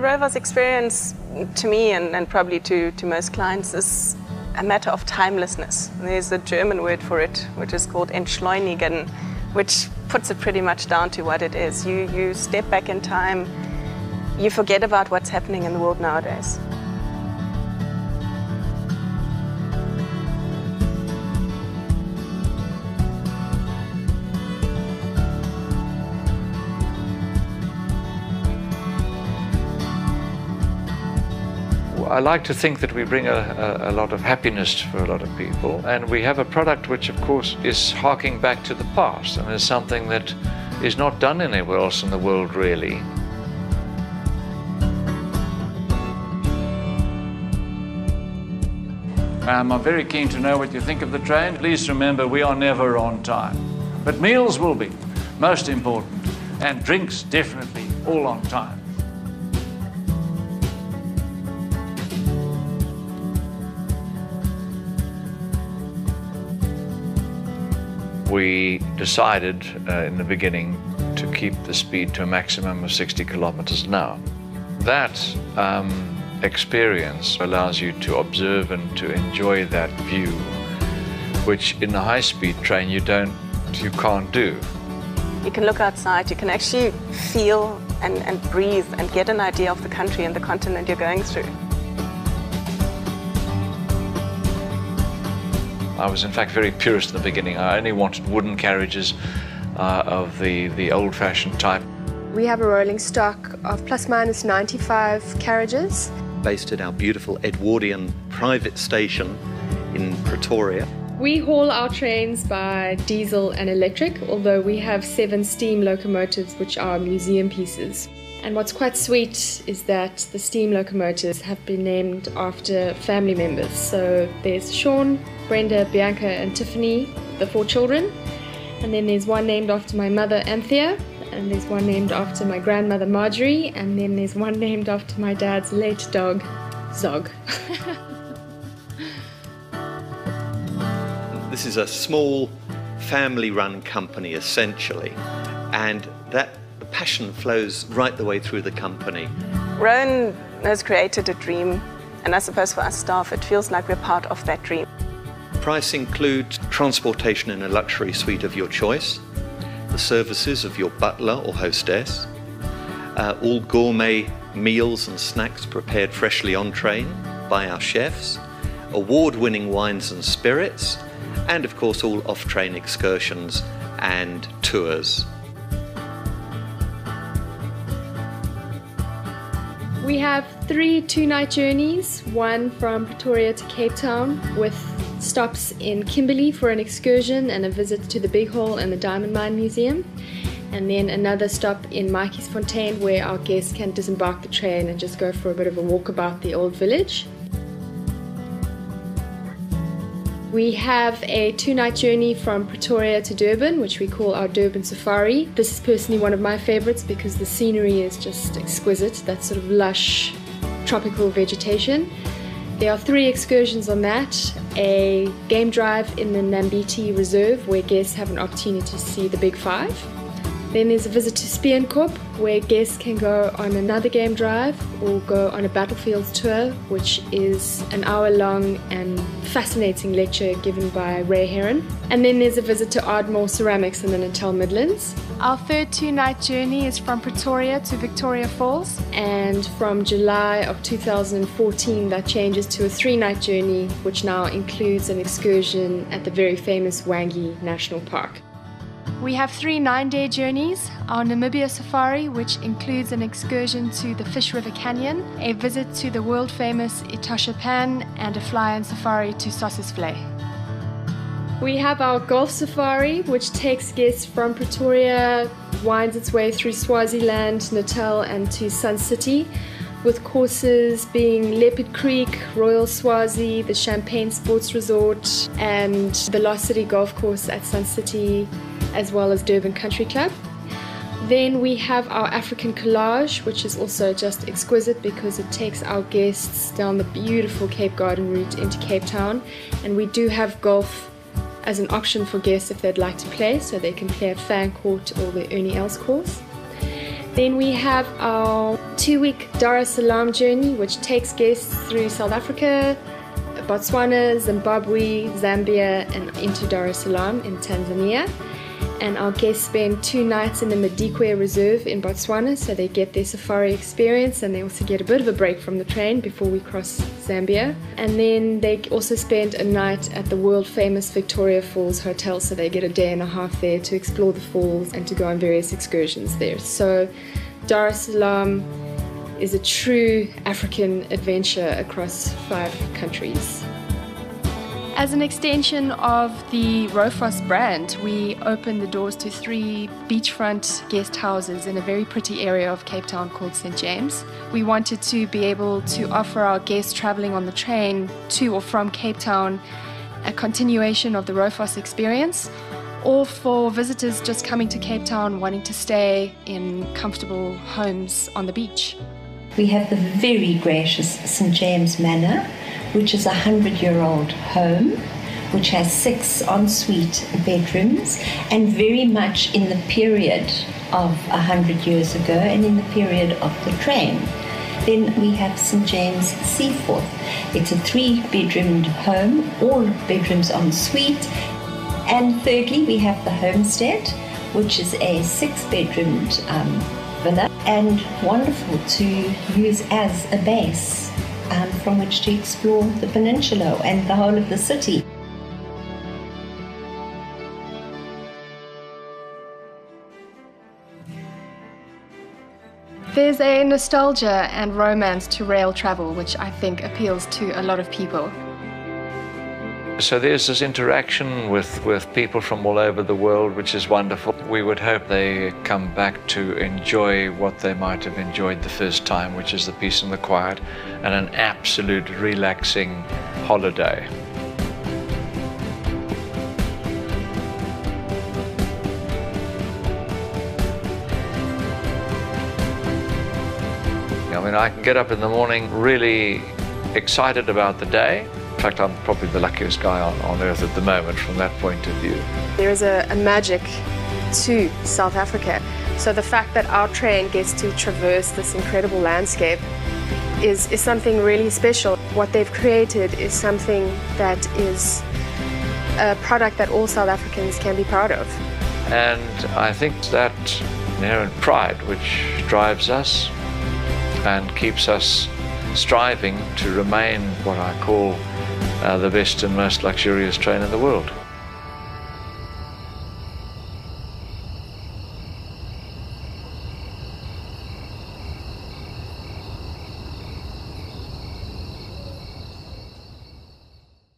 Rovos experience, to me and probably to most clients, is a matter of timelessness. There's a German word for it, which is called Entschleunigen, which puts it pretty much down to what it is. You step back in time, you forget about what's happening in the world nowadays. I like to think that we bring a lot of happiness for a lot of people, and we have a product which of course is harking back to the past and is something that is not done anywhere else in the world really. I'm very keen to know what you think of the train. Please remember, we are never on time, but meals will be most important, and drinks definitely all on time. We decided in the beginning to keep the speed to a maximum of 60 kilometers an hour. That experience allows you to observe and to enjoy that view, which in a high-speed train you can't do. You can look outside, you can actually feel and breathe and get an idea of the country and the continent you're going through. I was in fact very purist in the beginning. I only wanted wooden carriages of the old-fashioned type. We have a rolling stock of plus minus 95 carriages. Based at our beautiful Edwardian private station in Pretoria. We haul our trains by diesel and electric, although we have 7 steam locomotives which are museum pieces. And what's quite sweet is that the steam locomotives have been named after family members. So there's Sean, Brenda, Bianca and Tiffany, the 4 children. And then there's one named after my mother, Anthea. And there's one named after my grandmother, Marjorie. And then there's one named after my dad's late dog, Zog. This is a small family-run company, essentially. And that passion flows right the way through the company. Rowan has created a dream, and I suppose for us staff it feels like we're part of that dream. Price includes transportation in a luxury suite of your choice, the services of your butler or hostess, all gourmet meals and snacks prepared freshly on train by our chefs, award-winning wines and spirits, and of course all off-train excursions and tours. We have 3 2-night journeys, one from Pretoria to Cape Town with stops in Kimberley for an excursion and a visit to the Big Hole and the Diamond Mine Museum, and then another stop in Maatjiesfontein where our guests can disembark the train and just go for a bit of a walk about the old village. We have a 2-night journey from Pretoria to Durban, which we call our Durban Safari. This is personally one of my favorites because the scenery is just exquisite, that sort of lush tropical vegetation. There are 3 excursions on that, a game drive in the Nambiti Reserve where guests have an opportunity to see the Big 5. Then there's a visit to Speenkop where guests can go on another game drive or go on a battlefields tour, which is an hour-long and fascinating lecture given by Ray Heron. And then there's a visit to Ardmore Ceramics in the Natal Midlands. Our third 2-night journey is from Pretoria to Victoria Falls. And from July of 2014 that changes to a 3-night journey, which now includes an excursion at the very famous Wangi National Park. We have 3 9-day journeys, our Namibia Safari, which includes an excursion to the Fish River Canyon, a visit to the world-famous Etosha Pan, and a fly-in safari to Sossusvlei. We have our Golf Safari, which takes guests from Pretoria, winds its way through Swaziland, Natal and to Sun City, with courses being Leopard Creek, Royal Swazi, the Champagne Sports Resort, and the Lost City Golf Course at Sun City, as well as Durban Country Club. Then we have our African Collage, which is also just exquisite because it takes our guests down the beautiful Cape Garden route into Cape Town, and we do have golf as an option for guests if they'd like to play, so they can play at Fan Court or the Ernie Els course. Then we have our 2-week Dar es Salaam journey, which takes guests through South Africa, Botswana, Zimbabwe, Zambia, and into Dar es Salaam in Tanzania. And our guests spend 2 nights in the Madikwe Reserve in Botswana, so they get their safari experience and they also get a bit of a break from the train before we cross Zambia. And then they also spend a night at the world famous Victoria Falls Hotel, so they get a day and a half there to explore the falls and to go on various excursions there. So Dar es Salaam is a true African adventure across 5 countries. As an extension of the Rovos brand, we opened the doors to 3 beachfront guest houses in a very pretty area of Cape Town called St. James. We wanted to be able to offer our guests traveling on the train to or from Cape Town a continuation of the Rovos experience, or for visitors just coming to Cape Town wanting to stay in comfortable homes on the beach. We have the very gracious St. James Manor, which is a 100-year-old home, which has 6 ensuite bedrooms, and very much in the period of 100 years ago and in the period of the train. Then we have St. James Seaforth. It's a 3-bedroomed home, all bedrooms ensuite. And thirdly, we have the Homestead, which is a 6-bedroomed villa, and wonderful to use as a base from which to explore the peninsula and the whole of the city. There's a nostalgia and romance to rail travel, which I think appeals to a lot of people. So there's this interaction with people from all over the world, which is wonderful. We would hope they come back to enjoy what they might have enjoyed the first time, which is the peace and the quiet, and an absolute relaxing holiday. I mean, I can get up in the morning really excited about the day. In fact, I'm probably the luckiest guy on earth at the moment from that point of view. There is a magic to South Africa. So the fact that our train gets to traverse this incredible landscape is something really special. What they've created is something that is a product that all South Africans can be proud of. And I think that inherent pride which drives us and keeps us striving to remain what I call the best and most luxurious train in the world.